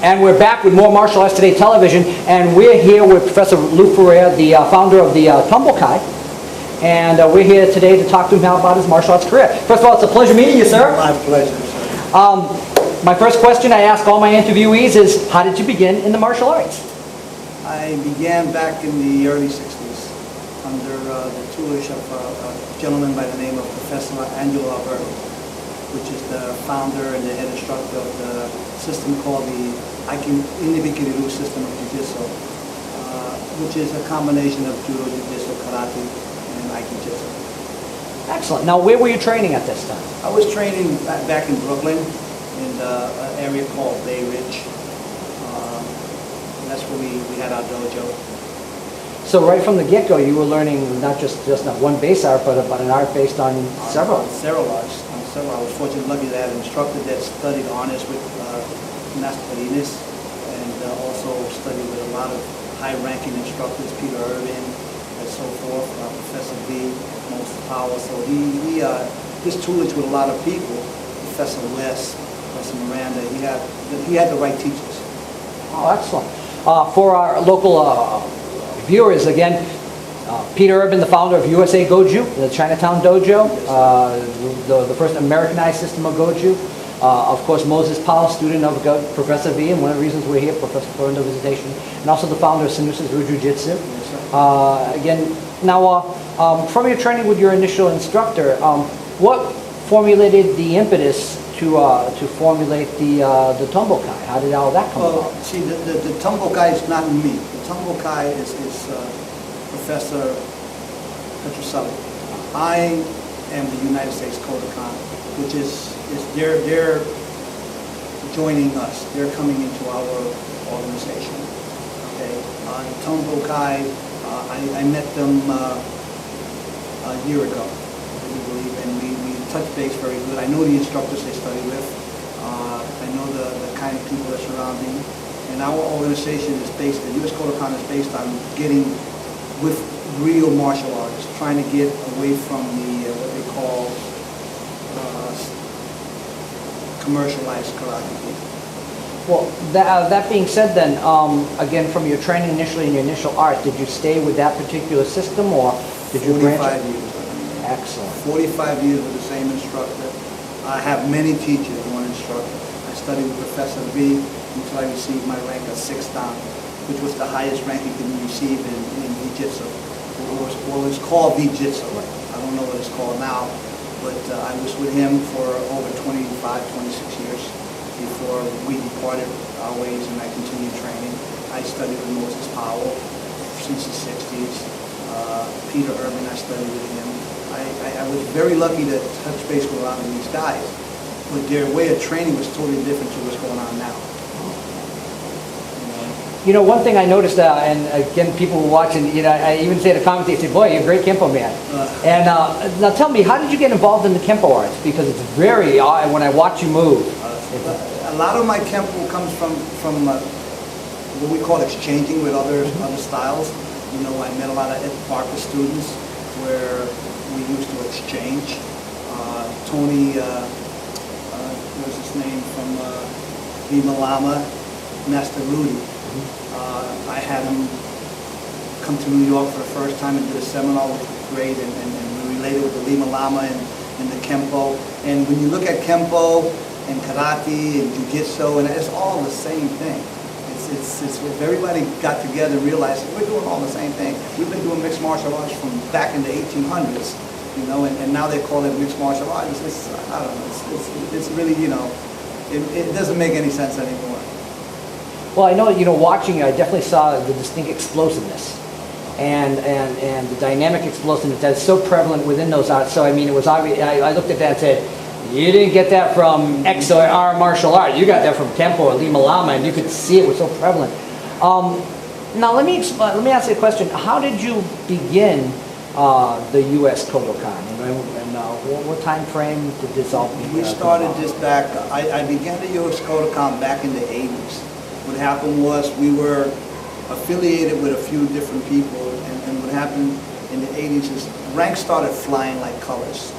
And we're back with more Martial Arts Today television, and we're here with Professor Lou Ferrer, the founder of the Tumble-Kai, and we're here today to talk to him now about his martial arts career. First of all, it's a pleasure meeting you, sir. My pleasure, sir. My first question I ask all my interviewees is, how did you begin in the martial arts? I began back in the early 60s under the tutelage of a gentleman by the name of Professor Rebelo, which is the founder and the head instructor of the system called the Individual system of Jiu-Jitsu, which is a combination of judo, jiu-jitsu, karate, and aikido. Excellent. Now, where were you training at this time? I was training back in Brooklyn in an area called Bay Ridge. That's where we had our dojo. So right from the get-go, you were learning not just not one base art, but an art based on several. Several arts. I was fortunate lucky to have an instructor that studied honors with Master Parinas, and also studied with a lot of high-ranking instructors, Peter Irvin, and so forth, Professor Vee, most power. So his tutelage with a lot of people, Professor West, Professor Miranda, he had the right teachers. Oh, excellent. For our local viewers, again, Peter Urban, the founder of USA Goju, the Chinatown Dojo, the first Americanized system of Goju. Of course, Moses Powell, student of Professor Vee, and one of the reasons we're here, Professor for the visitation, and also the founder of Sinusa's Jiu-Jitsu. Again, now, from your training with your initial instructor, what formulated the impetus to formulate the Tumble-Kai? How did all that come about? See, the Tumble-Kai is not me. The Tumble-Kai is Professor Petroselli. I am the United States Kodokan, which is they're joining us. They're coming into our organization. Okay, Tumble-Kai, I met them a year ago, I believe, and we touched base very good. I know the instructors they study with. I know the kind of people that surround me. And our organization is based, the U.S. Kodokan is based on getting with real martial artists, trying to get away from the, what they call, commercialized karate. Well, that being said then, again, from your training initially in your initial art, did you stay with that particular system, or did you branch? 45 years. Excellent. 45 years with the same instructor. I have many teachers, one instructor. I studied with Professor Vee until I received my rank of 6th Dan, which was the highest rank you can receive in Jiu-Jitsu. It was called Jiu-Jitsu. I don't know what it's called now, but I was with him for over 25, 26 years before we departed our ways, and I continued training. I studied with Moses Powell since the 60s. Peter Irvin, I studied with him. I was very lucky to touch base with a lot of these guys, but their way of training was totally different to what's going on now. You know, one thing I noticed, and again, people were watching, you know, I even say to comment, they say, boy, you're a great Kenpo man. And now tell me, how did you get involved in the Kenpo arts? Because it's very, when I watch you move. A lot of my Kenpo comes from what we call exchanging with other styles. You know, I met a lot of Ed Parker students where we used to exchange. Tony, what's his name, from Lima Lama, Master Rudy. I had him come to New York for the first time and did a seminar, which was great, and we related with the Lima Lama and the Kenpo. And when you look at Kenpo and Karate and Jiu-Jitsu, and it's all the same thing. It's if everybody got together and realized that we're doing all the same thing. We've been doing mixed martial arts from back in the 1800s, you know, and now they call it mixed martial arts. I don't know, it's really, you know, it doesn't make any sense anymore. Well, I know, you know, watching you, I definitely saw the distinct explosiveness and the dynamic explosiveness that's so prevalent within those arts. So, I mean, it was obvious. I looked at that and said, you didn't get that from X or R martial art. You got that from Kenpo or Lima Lama, and you could see it was so prevalent. Now, let me ask you a question. How did you begin the U.S. Kodokan? And what time frame did this all begin? We started this back, I began the U.S. Kodokan back in the 80s. What happened was we were affiliated with a few different people, and what happened in the 80s is ranks started flying like colors.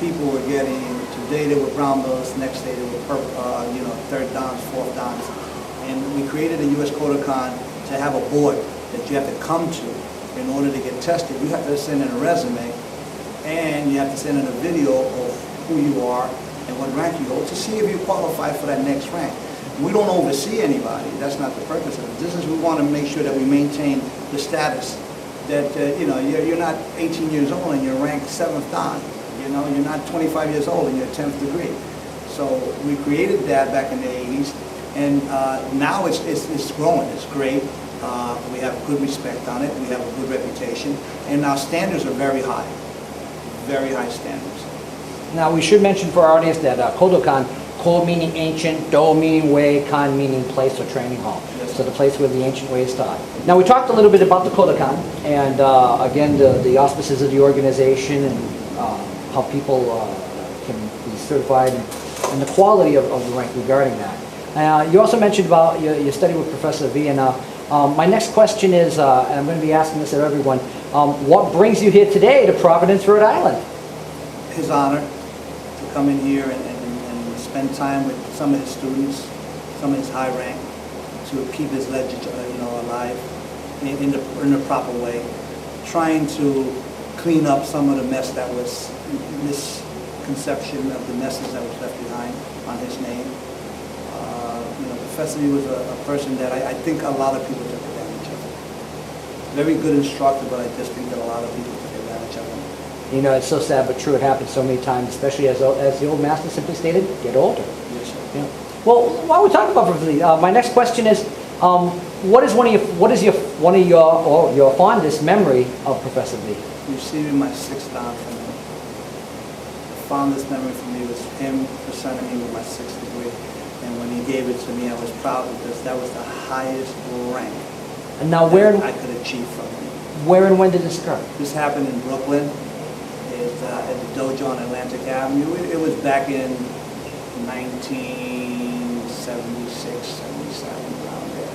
People were getting, today they were brown belts, next day they were purple, you know, 3rd Dans, 4th Dans. And we created a U.S. Kodokan to have a board that you have to come to in order to get tested. You have to send in a resume, and you have to send in a video of who you are and what rank you hold to see if you qualify for that next rank. We don't oversee anybody. That's not the purpose of it. This is, we want to make sure that we maintain the status that, you're not 18 years old and you're ranked 7th dan. You're not 25 years old and you're 10th degree. So we created that back in the 80s, and now it's growing. It's great. We have good respect on it. We have a good reputation, and our standards are very high standards. Now, we should mention for our audience that Kodokan, Ko meaning ancient, Do meaning way, Kan meaning place or training hall. Yes. So the place where the ancient way is taught. Now, we talked a little bit about the Kodokan, and again, the auspices of the organization, and how people can be certified, and the quality of the rank regarding that. You also mentioned about your study with Professor Vee, and my next question is, and I'm going to be asking this of everyone, what brings you here today to Providence, Rhode Island? His honor to come in here and spend time with some of his students, some of his high rank, to keep his legend, alive in the proper way, trying to clean up some of the mess that was misconception of the message that was left behind on his name. Professor Vee was a person that I think a lot of people took advantage of. Very good instructor, but I just think that a lot of people took advantage of him. It's so sad but true. It happens so many times, especially as the old master simply stated, get older. Yes, sir. Yeah. Well, while we're talking about Professor Vee, my next question is, what is one of your fondest memory of Professor Vee? Receiving my 6th dan from him. The fondest memory for me was him presenting me with my 6th degree. And when he gave it to me, I was proud because that was the highest rank And now I could achieve from him. Where and when did this occur? This happened in Brooklyn, at the dojo on Atlantic Avenue. It was back in 1976, 77, around there.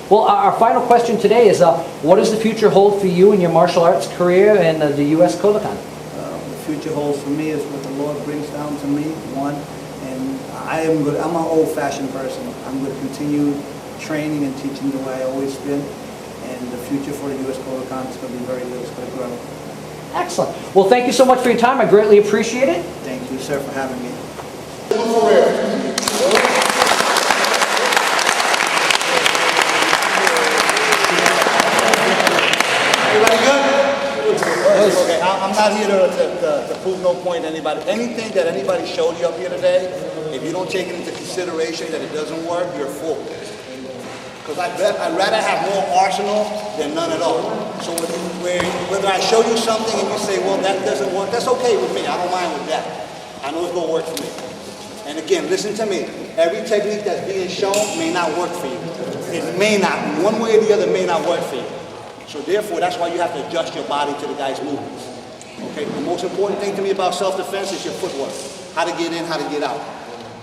Well, our final question today is, what does the future hold for you in your martial arts career and the U.S. Kodokan? The future holds for me is what the Lord brings down to me, one, and I'm an old-fashioned person. I'm going to continue training and teaching the way I've always been, and the future for the U.S. Kodokan is going to be very good. It's going to grow. Excellent. Well, thank you so much for your time. I greatly appreciate it. Thank you, sir, for having me. Lou Ferrer. Everybody good? Okay, I'm not here to prove no point to anybody. Anything that anybody showed you up here today, if you don't take it into consideration that it doesn't work, you're a fool. Because I'd rather have more arsenal than none at all. So whether I show you something and you say, well, that doesn't work, that's okay with me. I don't mind with that. I know it's going to work for me. And again, listen to me. Every technique that's being shown may not work for you. It may not. One way or the other may not work for you. So therefore, that's why you have to adjust your body to the guy's movements. Okay? The most important thing to me about self-defense is your footwork. How to get in, how to get out.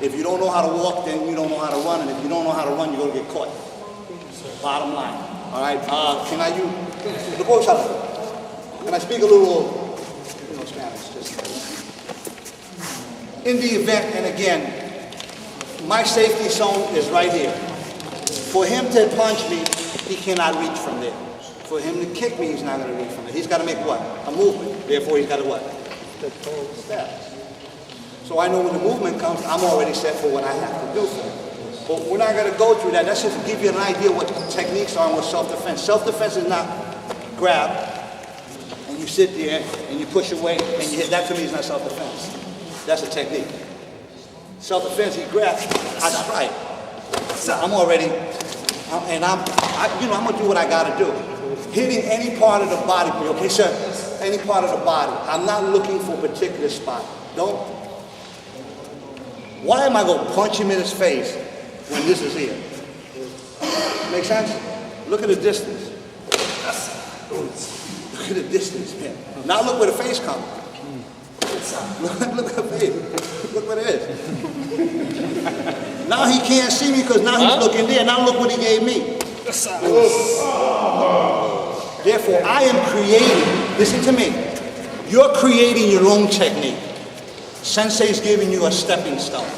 If you don't know how to walk, then you don't know how to run. And if you don't know how to run, you're going to get caught. Bottom line. All right? Can I speak a little, Spanish? Just in the event, and again, my safety zone is right here. For him to punch me, he cannot reach from there. For him to kick me, he's not going to reach from there. He's got to make what? A movement. Therefore, he's got to what? Step. So I know when the movement comes, I'm already set for what I have to do for him. But we're not going to go through that. That's just to give you an idea what techniques are and what self-defense. Self-defense is not grab, and you sit there, and you push away, and you hit. That to me is not self-defense. That's a technique. Self-defense, he grabs, I strike. I'm already, I'm going to do what I got to do. Hitting any part of the body, okay, sir? Any part of the body. I'm not looking for a particular spot. Why am I going to punch him in his face when this is here? Make sense? Look at the distance. Look at the distance, man. Now look where the face comes. Look at the face. Look what it is. Now he can't see me because now he's looking there. Now look what he gave me. Therefore, I am creating. Listen to me. You're creating your own technique. Sensei's giving you a stepping stone.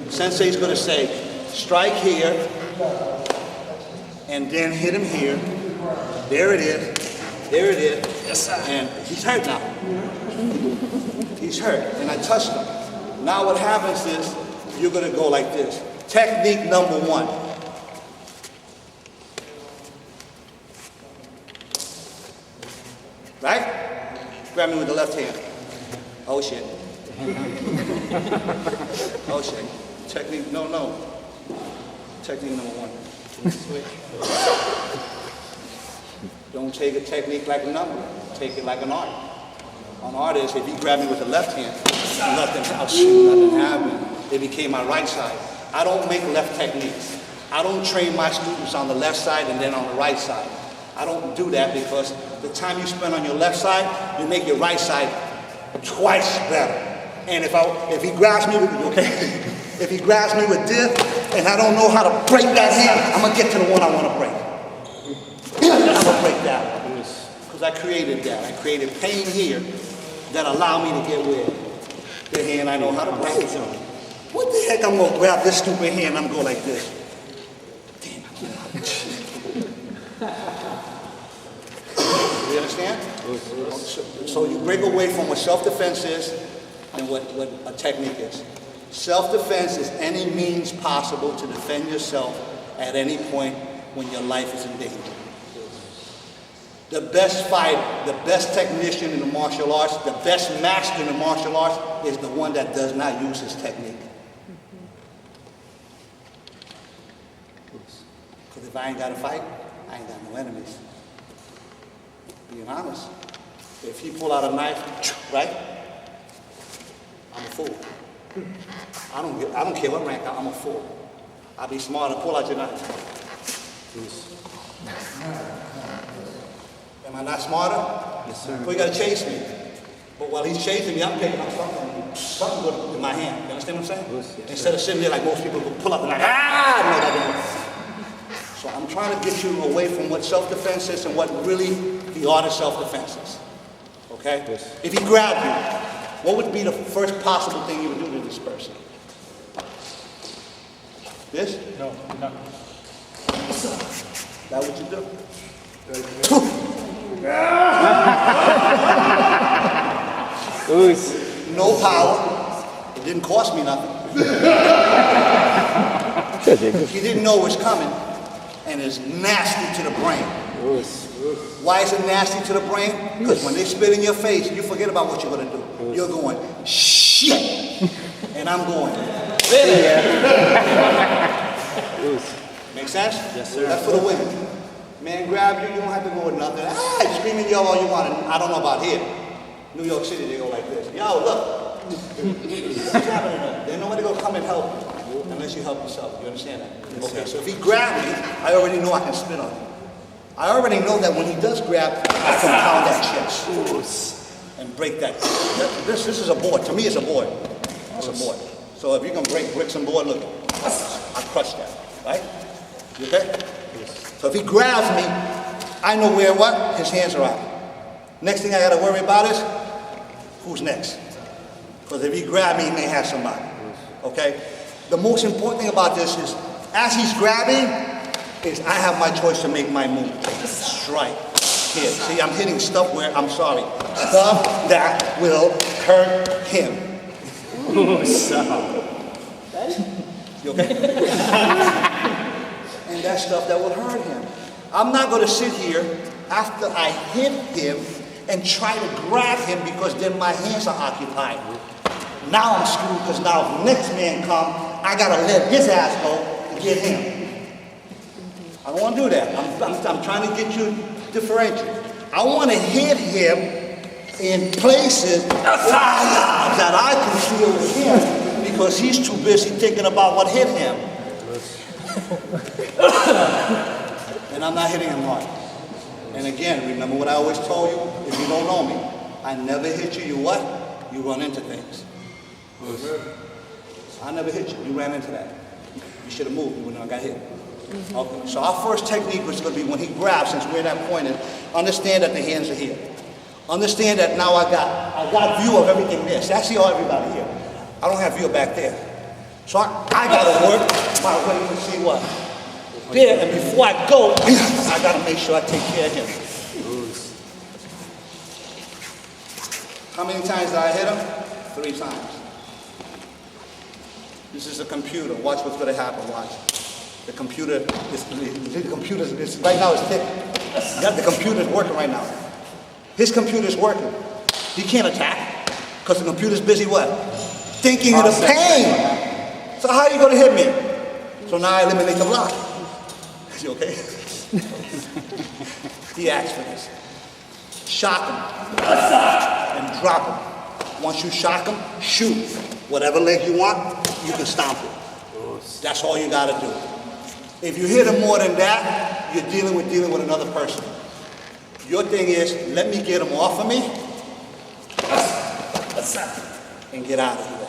Sensei's going to say, strike here, and then hit him here. There it is. There it is. Yes, sir. And he's hurt now. He's hurt, and I touched him. Now what happens is, you're gonna go like this. Technique number 1. Right? Grab me with the left hand. Oh shit. Oh shit. Technique, no. Technique number 1. Don't take a technique like a number. Take it like an art. An artist, if he grabbed me with the left hand, nothing happened. It became my right side. I don't make left techniques. I don't train my students on the left side and then on the right side. I don't do that because the time you spend on your left side, you make your right side twice better. And if he grabs me with, if he grabs me with this and I don't know how to break that hand, I'm gonna get to the one I want to break. I'm gonna break that one because I created that. I created pain here that allow me to get with the hand I know how to break. What the heck? I'm gonna grab this stupid hand. I'm gonna go like this. Damn. You understand? So you break away from what self-defense is and what a technique is. Self-defense is any means possible to defend yourself at any point when your life is in danger. The best fighter, the best technician in the martial arts, the best master in the martial arts is the one that does not use his technique. Because if I ain't got to fight, I ain't got no enemies. Being honest. If he pull out a knife, right? I'm a fool. I don't care what rank I'm a fool. I'll be smarter. Pull out your knife. Am I not smarter? Yes, sir. So you got to chase me. But while he's chasing me, I'm picking up something good in my hand. You understand what I'm saying? Yes, yes, Instead of sitting there like most people who pull up the knife, no. So I'm trying to get you away from what self-defense is and what really the art of self-defense is. Okay? Yes. If he grabbed you, what would be the first possible thing you would do to this person? This? No, no. That what you do? No power. It didn't cost me nothing. He didn't know it was coming, and it's nasty to the brain. Why is it nasty to the brain? Because when they spit in your face, you forget about what you're going to do. You're going, shit! And I'm going, make sense? Yes, sir. That's for the women. Man grab you, you don't have to go with nothing. Ah, scream and yell all you want. I don't know about here. New York City, they go like this. Yo, look. What's happening there? There's nobody going to come and help you unless you help yourself. You understand that? Yes, okay, sir. so if he grabbed me, I already know I can spit on him. I already know that when he does grab, I can pound that chest and break that. This is a board. To me, it's a board. It's a board. So if you can break bricks and board, look, I crush that, right? You okay? So if he grabs me, I know where what? His hands are out. Next thing I got to worry about is, who's next? Because if he grabs me, he may have somebody, okay? The most important thing about this is, as he's grabbing, is I have my choice to make my move. Strike. Hit. See, I'm hitting stuff where, I'm sorry, stuff that will hurt him. You okay? And that's stuff that will hurt him. I'm not going to sit here after I hit him and try to grab him because then my hands are occupied. Now I'm screwed because now if the next man comes, I got to let his ass go and get him. I don't want to do that. I'm trying to get you differential. I want to hit him in places that I can feel with him because he's too busy thinking about what hit him. And I'm not hitting him hard. And again, remember what I always told you? If you don't know me, I never hit you. You what? You run into things. I never hit you. You ran into that. You should have moved. You wouldn't have got hit. Okay. So our first technique was going to be when he grabs, since we're at that point, is understand that the hands are here. Understand that now I got view of everything there. So I see all everybody here. I don't have view back there. So I gotta work my way to see what? There, and before I go, I gotta make sure I take care of him. How many times did I hit him? 3 times. This is a computer. Watch what's gonna happen, watch. The computer is right now it's ticking. The computer's working right now. His computer's working. He can't attack, because the computer's busy what? Thinking of the pain. So how are you gonna hit me? So now I eliminate the block. Is he okay? He asked for this. Shock him and drop him. Once you shock him, shoot. Whatever leg you want, you can stomp it. That's all you gotta do. If you hit him more than that, you're dealing with another person. Your thing is, let me get him off of me and get out of here.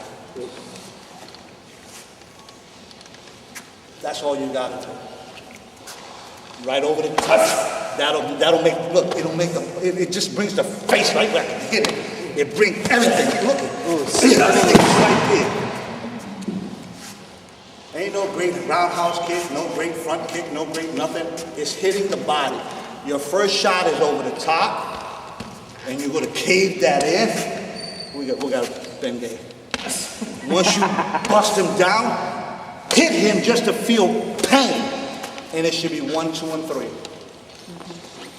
That's all you gotta do. Right over the touch. That'll make, look, it just brings the face right back. Hit it. It brings everything. Look at it. Everything's right there. Ain't no great roundhouse kick, no great front kick, no great nothing. It's hitting the body. Your first shot is over the top, and you're gonna cave that in. We got Ben Gay. Once you bust him down, hit him just to feel pain. And it should be 1, 2, and 3.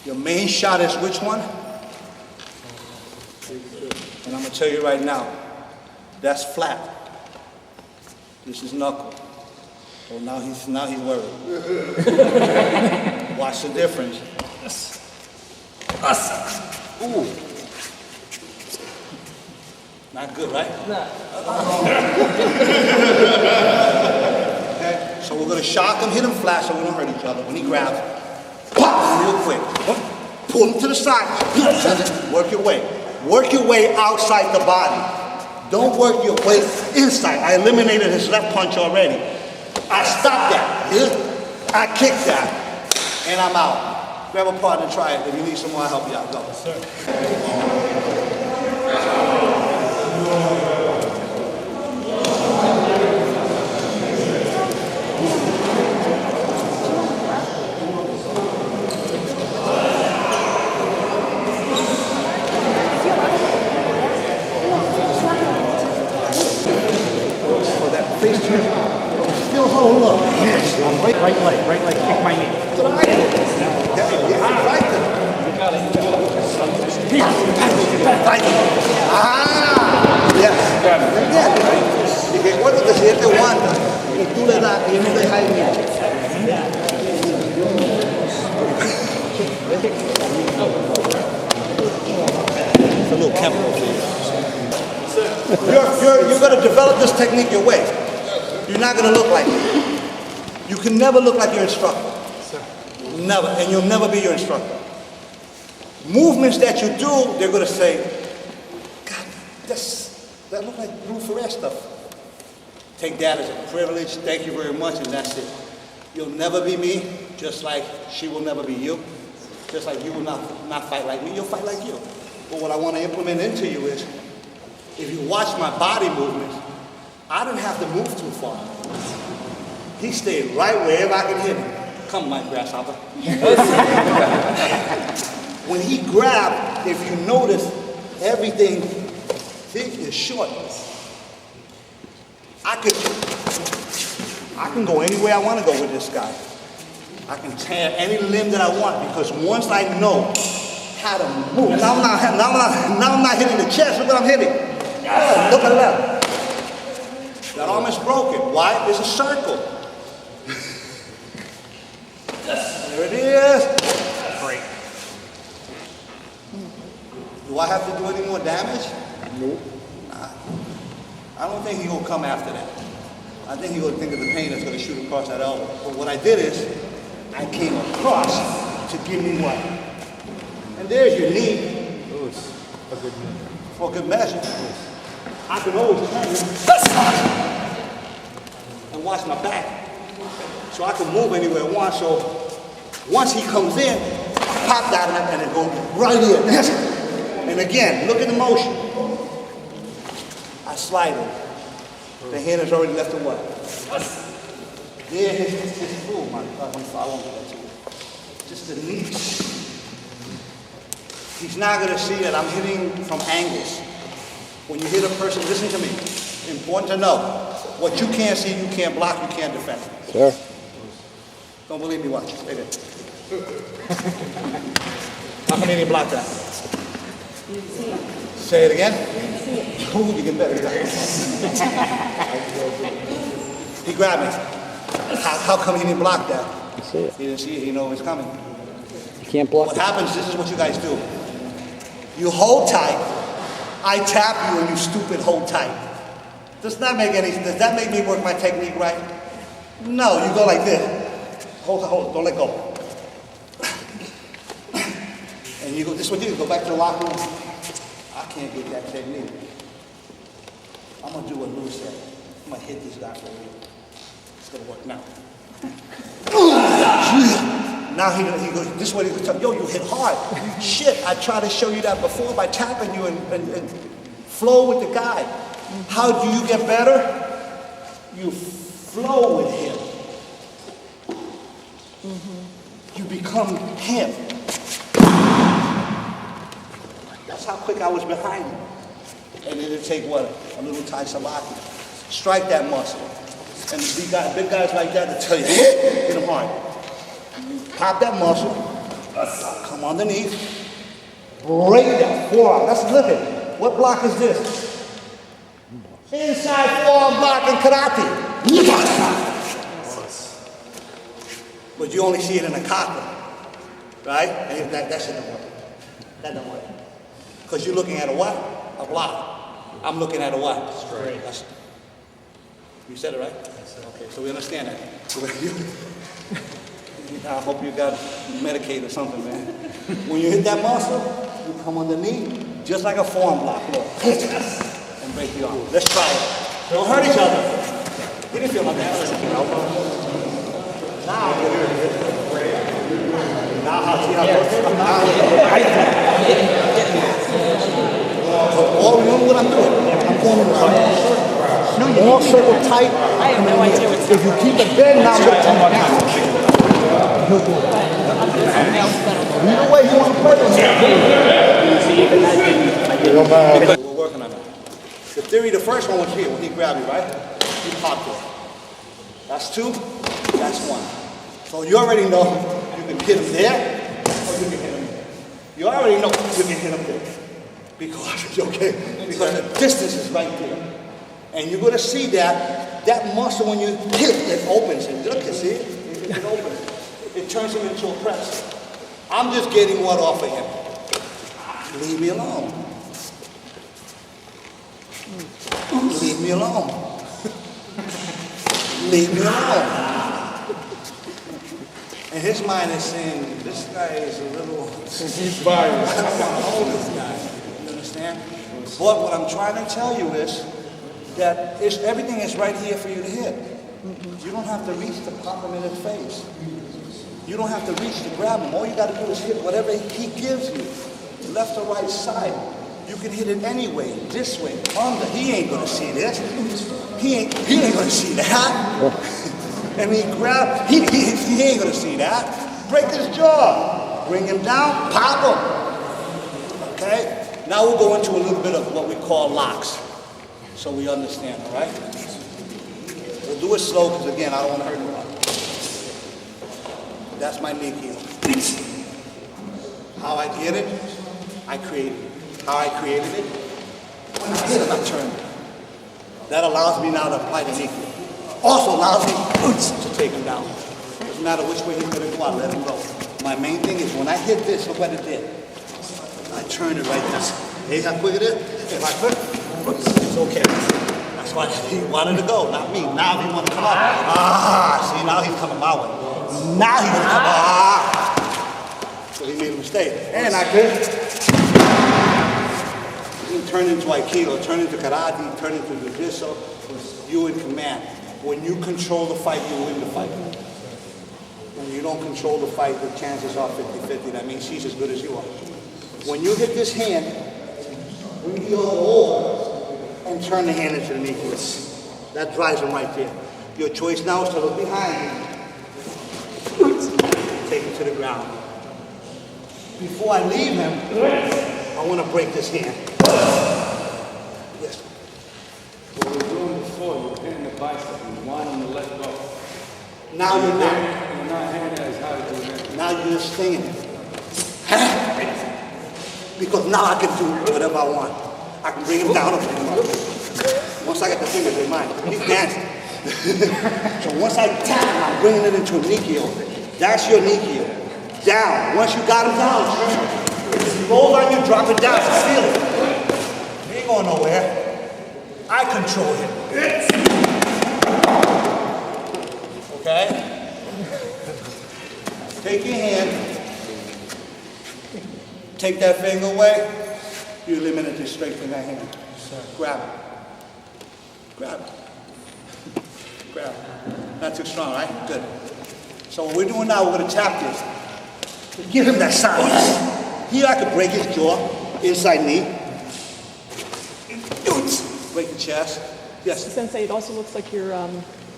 Your main shot is which one? And I'm gonna tell you right now, that's flat. This is knuckle. Well, now he's worried. Watch the difference. Ooh. Not good, right? No. Okay, so we're gonna shock him, hit him flat so we don't hurt each other. When he grabs, pop, real quick. Pull him to the side. Work your way. Work your way outside the body. Don't work your way inside. I eliminated his left punch already. I stopped that. Yeah? I kicked that. And I'm out. Grab a partner and try it. If you need some more, I'll help you out. Go. Yes, sir. For that face turn. Still hold up. Yes. Right leg, kick my knee. Yes. Y que recuerdo que si él te aguanta y tú le das y no dejas ir. It's a little KENPO for you. You're going to develop this technique your way. You're not going to look like it. You can never look like your instructor. Never. And you'll never be your instructor. Movements that you do, they're going to say, God, that looks like Lou Ferrer stuff. Take that as a privilege. Thank you very much, and that's it. You'll never be me, just like she will never be you. Just like you will not fight like me, you'll fight like you. But what I want to implement into you is, if you watch my body movements, I didn't have to move too far. He stayed right wherever I could hit him. Come, my grasshopper. When he grabbed, if you notice, everything, see, is short. I can go anywhere I want to go with this guy. I can tear any limb that I want, because once I know how to move, now I'm not hitting the chest. Look what I'm hitting. Look at that. That arm is broken. Why? It's a circle. There it is. Great. Do I have to do any more damage? Nope. I don't think he's going to come after that. I think he's going to think of the pain that's going to shoot across that elbow. But what I did is, I came across to give me what? And there's your knee. A good knee. For good measure. I can always turn and watch my back. So I can move anywhere I want. So once he comes in, I pop that and it goes right in. And again, look at the motion. I slide it. The hand has already left the what? There, his move, man. I won't do that to you. Just the knee. He's not going to see that I'm hitting from angles. When you hit a person, listen to me. Important to know. What you can't see, you can't block, you can't defend. Sure. Don't believe me, watch. Right there. How come he didn't block that? Say it again. Ooh, you get better. He grabbed me. How come he didn't block that? You see it. He didn't see it. He know it was coming. You can't block What it. happens, this is what you guys do. You hold tight. I tap you and you stupid hold tight. Does that make me work my technique right? No, you go like this. Hold it, don't let go. And you go, this is what you do, go back to the locker room. I can't get that technique. I'm gonna do what Lou said. I'm gonna hit this guy for you. It's gonna work now. Now he goes, this is what he goes, yo, you hit hard. Shit, I tried to show you that before by tapping you and flow with the guy. How do you get better? You flow with him. You become him. That's how quick I was behind him. And it'll take what? A little Thai Salaki. Strike that muscle. And big guys like that will tell you, hit him hard. Pop that muscle, come underneath, break that forearm. Let's look at it. What block is this? Inside forearm block in karate. But you only see it in a kata, right? And that shit don't work. That don't work. Because you're looking at a what? A block. I'm looking at a what? Straight. You said it right? Okay, so we understand that. I hope you got Medicaid or something, man. When you hit that muscle, you come underneath, just like a forearm block, look, and break the arm. Let's try it. Don't hurt each other. He didn't feel like that. Now, see how it works? Remember what I'm doing? I'm going in the circle. All circle tight. I have no idea what's If you keep it bent, now I'm going to come down. Either way, you want to play it. We're working on that. The theory, the first one was here, when he grabbed you, right? You popped it. That's two, that's one. So you already know you can hit him there, or you can hit him there. You already know you can hit him there. Because, okay, because the distance is right there. And you're going to see that muscle when you hit, it opens it. Look, you see it? It opens it. It turns him into a press. I'm just getting what off of him. Leave me alone. Leave me alone. Leave me alone. And his mind is saying, this guy is a little... He's biased. I don't want to hold this guy. You understand? But what I'm trying to tell you is that everything is right here for you to hit. You don't have to reach to pop him in his face. You don't have to reach to grab him. All you got to do is hit whatever he gives you. Left or right side. You can hit it any way. This way, under. He ain't going to see this. He ain't going to see that. And he grab, he ain't going to see that. Break his jaw. Bring him down, pop him. Okay? Now we'll go into a little bit of what we call locks. So we understand, all right? We'll do it slow because, again, I don't want to hurt anybody. That's my knee heel. How I get it, I created it. How I created it, when I hit it, I turned it. That allows me now to apply the knee heel. Also allows me to take him down. Doesn't matter which way he's going to go, I let him go. My main thing is when I hit this, look what it did. I turn it right this. See how quick it is? If I could, it's okay. That's why he wanted to go, not me. Now he wants to come out. See, now he's coming my way. Now he's going to come out. So he made a mistake. And I could. He turned into Aikido, turned into Karate, turned into Jiu-Jitsu. You in command. When you control the fight, you win the fight. When you don't control the fight, the chances are 50-50. That means she's as good as you are. When you hit this hand, bring the elbow over and turn the hand into the knee heel. That drives him right there. Your choice now is to look behind you. Take him to the ground. Before I leave him, I want to break this hand. Yes. What we're doing before, you're hitting the bicep, you want him to let go. Now you're not. You're not hitting as hard as you meant. Now you're just staying. Because now I can do whatever I want. I can bring him down a bit. Once I get the fingers in mine, he's dancing. So once I tap him, I'm bringing it into a Nikio. That's your Nikio. Down. Once you got him down, turn him. If he rolls on you, drop it down. Feel it. He ain't going nowhere. I control him. Okay? Take your hand. Take that finger away. You eliminate the strength in that hand. Grab it. Grab it. Grab it. Not too strong, right? Good. So what we're doing now, we're going to tap this. Give him that silence. Here I could break his jaw, inside knee. Break the chest. Yes. Sensei, it also looks like you're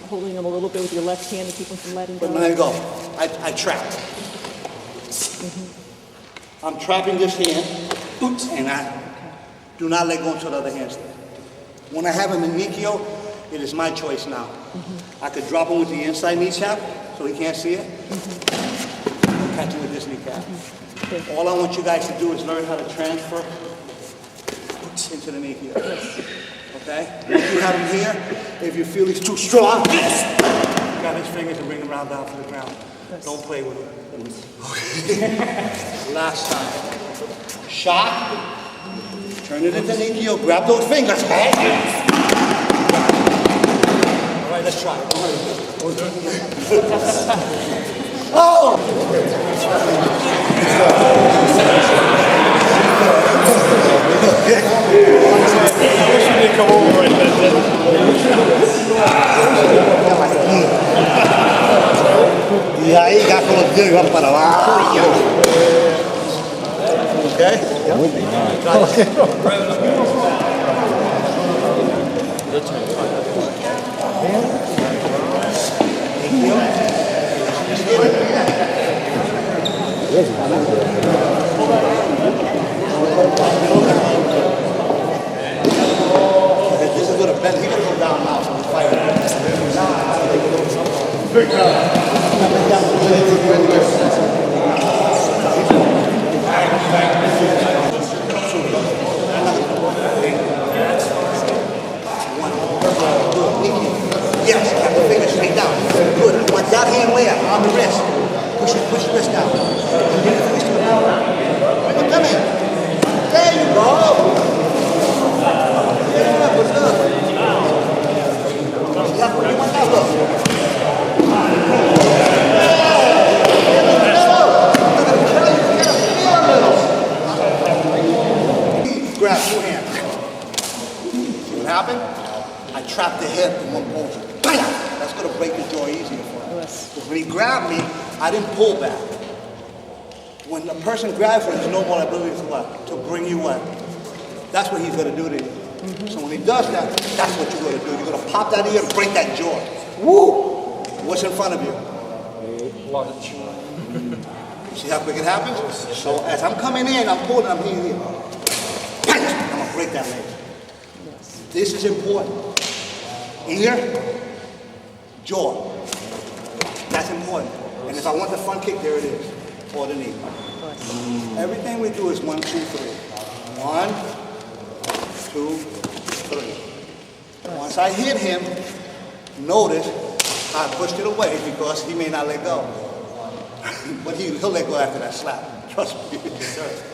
holding him a little bit with your left hand to keep him from letting go. But let go. I trap. I'm trapping this hand, and I do not let go until the other hand's there. When I have him in Nikio, it is my choice now. I could drop him with the inside kneecap, so he can't see it. Catch him with this kneecap. All I want you guys to do is learn how to transfer into the Nikio. Okay? Once you have him here, if you feel he's too strong, grab his fingers and bring him round down to the ground. Don't play with him. Okay. Last time. Shot. Turn it into Nikio. Grab those fingers. All right, let's try it. Oh! Come over right there. E aí, gato, vamos para lá. Okay? This is going to bend. He can go down now, so we're fighting. Big Yes, have the finger straight down. Good. Want that hand where? On the wrist. Push the wrist down. Come in. There you go. Yeah, what's up? Yeah, where you want that look? Grab two hands. See what happened? I trapped the hip in one motion. That's going to break the jaw easier for him. Because when he grabbed me, I didn't pull back. When a person grabs you, there's no more ability to what? To bring you what? That's what he's going to do to you. So when he does that, that's what you're going to do. You're going to pop that ear and break that jaw. Woo! What's in front of you? See how quick it happens? So as I'm coming in, I'm pulling, I'm here. I'm going to break that leg. This is important. Ear, jaw. That's important. And if I want the front kick, there it is. Or the knee. Everything we do is 1, 2, 3. 1, 2, 3. Once I hit him, notice I pushed it away because he may not let go. But he'll let go after that slap. Trust me.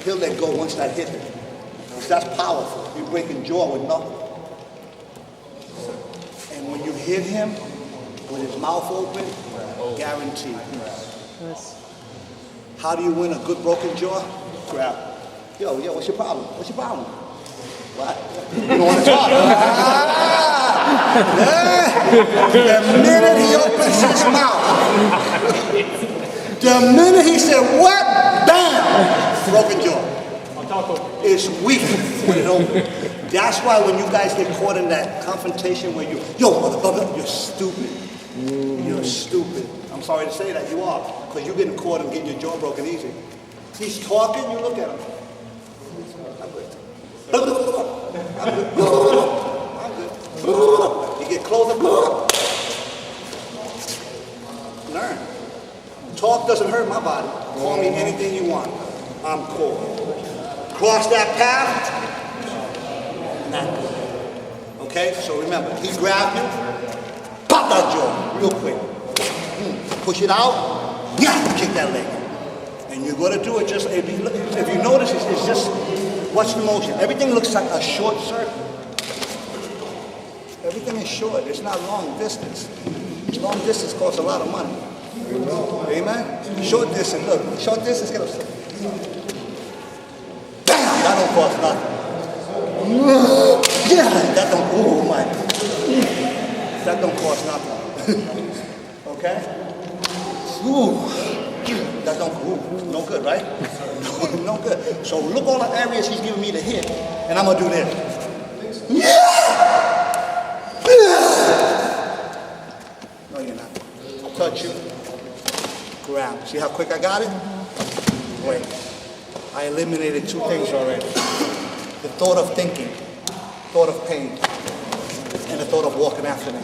He'll let go once that hit him. Because that's powerful. You're breaking jaw with nothing. And when you hit him with his mouth open, guaranteed. How do you win a good broken jaw? Grab. Yo, what's your problem? What's your problem? What? You don't want to talk? The minute he opens his mouth, the minute he said, what? Bam! Broken jaw. It's weak when it opens. That's why when you guys get caught in that confrontation where yo, motherfucker, you're stupid. You're stupid. I'm sorry to say that, you are. Because you're getting caught and getting your jaw broken easy. He's talking, you look at him. I'm good. I'm good. You get closer. Learn. Talk doesn't hurt my body. Call me anything you want. I'm cool. Cross that path. Not good. Okay? So remember, he grabbed you. Pop that jaw real quick. Push it out. Yeah, kick that leg. And you're going to do it just, if you notice, it's just, watch the motion. Everything looks like a short circle. Everything is short. It's not long distance. Long distance costs a lot of money. Amen? Short distance, look. Short distance, get upset. Bam! That don't cost nothing. Yeah, that don't, oh my. That don't cost nothing. Okay? Ooh. That don't, ooh, no good, right? No good. So look all the areas he's giving me to hit, and I'm gonna do this. Yeah! No, you're not. Touch you. Grab. See how quick I got it? Wait. I eliminated two things already. The thought of thinking, thought of pain, and the thought of walking after me.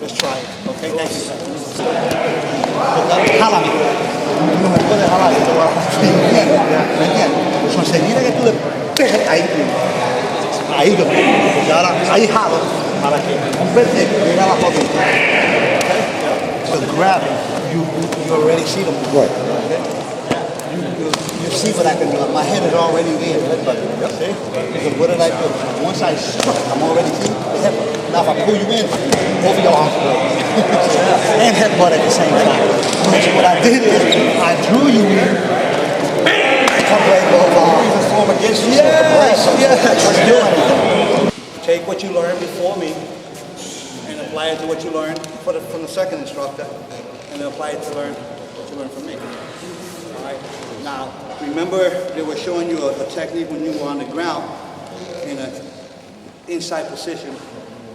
Let's try it. Okay? Thank you. Jálame. No me puede jalar. Esto va a ¿me entiendes? So enseguida que tú le pegues, ahí lo pones. Y ahora, ahí jalo para que un verde llegue abajo aquí. Okay? So grab it. You already see them. Right. Okay? You see what I can do. My head is already there. See? So what did I do? Once I struck, I'm already seeing the headbutt. Now if I pull you in, both of your arms go. And headbutt at the same time. So what I did is, I drew you in. Come right over. Even form against you. Yes. Let's do anything. Take what you learned before me and apply it to what you learned from the second instructor, and then apply it to learn what you learned from me. All right. Now, remember they were showing you a technique when you were on the ground in an inside position,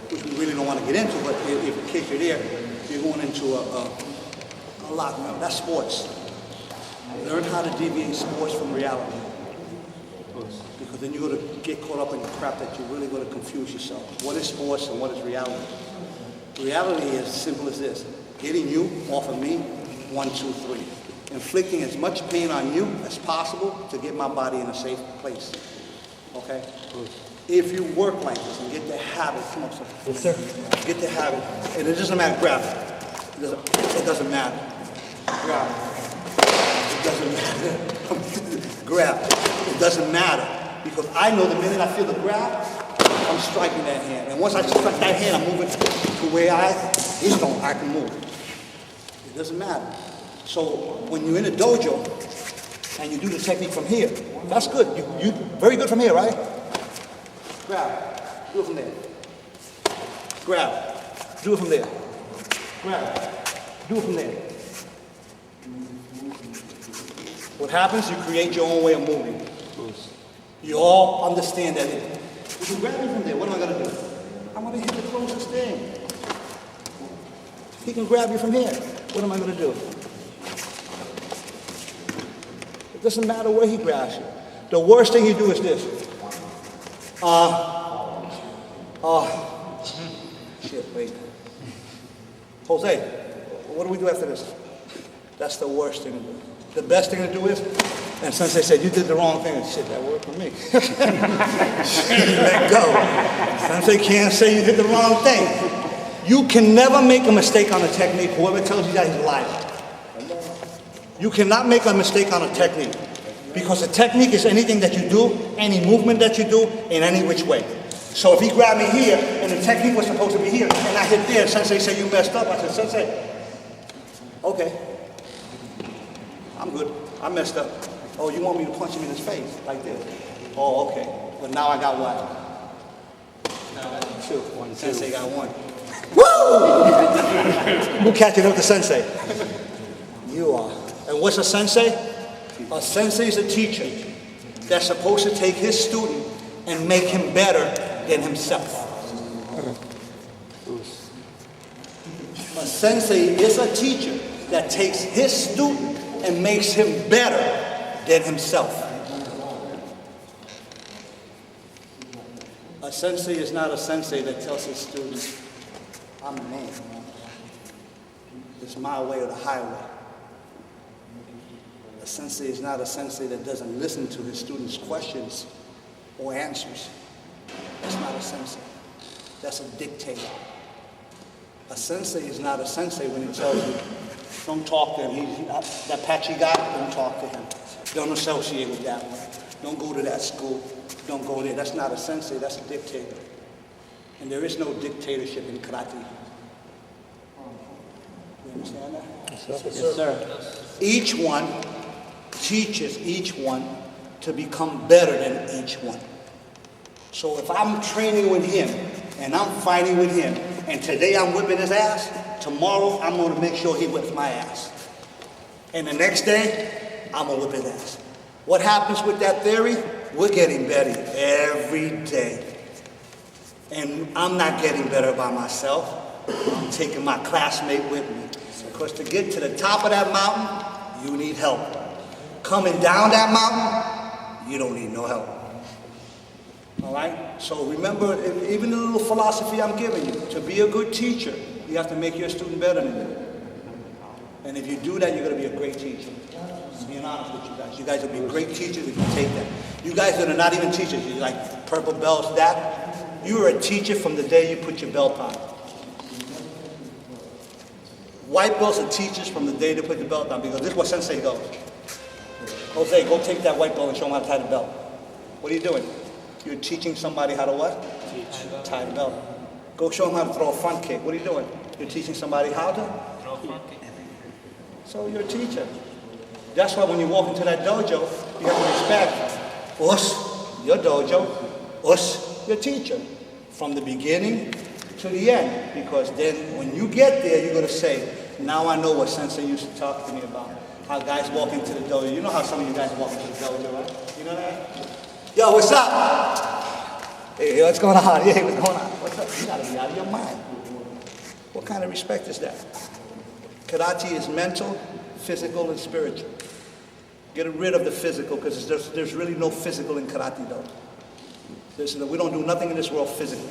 which we really don't want to get into, but if in case you're there, you're going into a lockdown. That's sports. Learn how to deviate sports from reality. Because then you're going to get caught up in the crap that you're really going to confuse yourself. What is sports and what is reality? Reality is as simple as this. Getting you off of me, 1, 2, 3. Inflicting as much pain on you as possible to get my body in a safe place. Okay? If you work like this and get the habit, come on, sir. Yes, sir. Get the habit, and it doesn't matter, grab it. It doesn't matter. Grab it. It doesn't matter. Grab it. It doesn't matter. Because I know the minute I feel the grab, I'm striking that hand. And once I strike that hand, I'm moving to where I can move. It doesn't matter. So when you're in a dojo and you do the technique from here, that's good. You very good from here, right? Grab. Do it from there. Grab. Do it from there. Grab. Do it from there. What happens? You create your own way of moving. You all understand that. If you grab me from there, what am I going to do? I'm going to hit the closest thing. He can grab you from here. What am I going to do? It doesn't matter where he grabs you. The worst thing you do is this. Shit, wait. Jose, what do we do after this? That's the worst thing to do. The best thing to do is, and Sensei said, you did the wrong thing. Shit, that worked for me. Let go. Sensei can't say you did the wrong thing. You can never make a mistake on a technique. Whoever tells you that is a liar. You cannot make a mistake on a technique. Because a technique is anything that you do, any movement that you do, in any which way. So if he grabbed me here, and the technique was supposed to be here, and I hit there, and Sensei said, you messed up. I said, Sensei, okay. I'm good. I messed up. Oh, you want me to punch him in his face like this? Oh, okay. But now I got what? Now I got 2. Sensei got 1. Woo! Who catching up to Sensei? You are. And what's a sensei? A sensei is a teacher. that's supposed to take his student and make him better than himself. A sensei is a teacher that takes his student and makes him better than himself. A sensei is not a sensei that tells his students, I'm the man. It's my way or the highway. A sensei is not a sensei that doesn't listen to his students' questions or answers. That's not a sensei. That's a dictator. A sensei is not a sensei when he tells you, don't talk to him. That patchy guy, don't talk to him. Don't associate with that one. Don't go to that school. Don't go there. That's not a sensei, that's a dictator. And there is no dictatorship in karate. You understand that? Yes, sir. Each one teaches each one to become better than each one. So if I'm training with him and I'm fighting with him, and today I'm whipping his ass, tomorrow I'm going to make sure he whips my ass. And the next day, I'm going to whip his ass. What happens with that theory? We're getting better every day. And I'm not getting better by myself. I'm taking my classmate with me. Because to get to the top of that mountain, you need help. Coming down that mountain, you don't need no help. All right? So remember, even the little philosophy I'm giving you, to be a good teacher, you have to make your student better than you. And if you do that, you're going to be a great teacher. I'm being honest with you guys. You guys will be great teachers if you take that. You guys that are not even teachers, you're like purple belts, that, you are a teacher from the day you put your belt on. White belts are teachers from the day they put the belt on, because this is what sensei goes. Jose, go take that white belt and show them how to tie the belt. What are you doing? You're teaching somebody how to what? Tie the belt. Go show them how to throw a front kick. What are you doing? You're teaching somebody how to? Throw a front kick. So you're a teacher. That's why when you walk into that dojo, you have to respect us, your dojo, us, your teacher, from the beginning to the end. Because then when you get there, you're going to say, now I know what sensei used to talk to me about. How guys walk into the dojo. You know how some of you guys walk into the dojo, right? You know that? Yo, what's up? Hey, what's going on? Hey, what's going on? What's up? You gotta be out of your mind. What kind of respect is that? Karate is mental, physical, and spiritual. Get rid of the physical, because there's really no physical in karate, though. We don't do nothing in this world physically.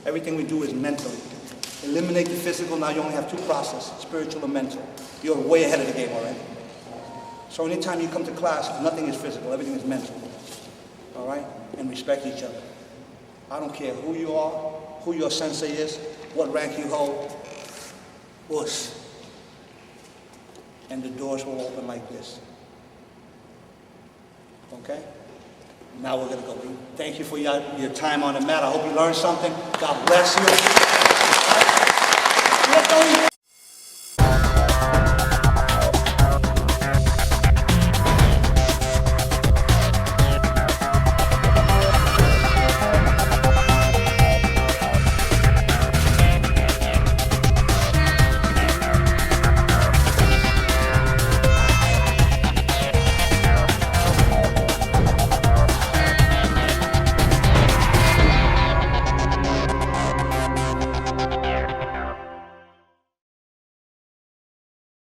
Everything we do is mentally. Eliminate the physical, now you only have two processes, spiritual and mental. You're way ahead of the game already. So anytime you come to class, nothing is physical, everything is mental. All right? And respect each other. I don't care who you are, who your sensei is, what rank you hold. Us. And the doors will open like this. Okay? Now we're going to go. Thank you for your time on the mat. I hope you learned something. God bless you.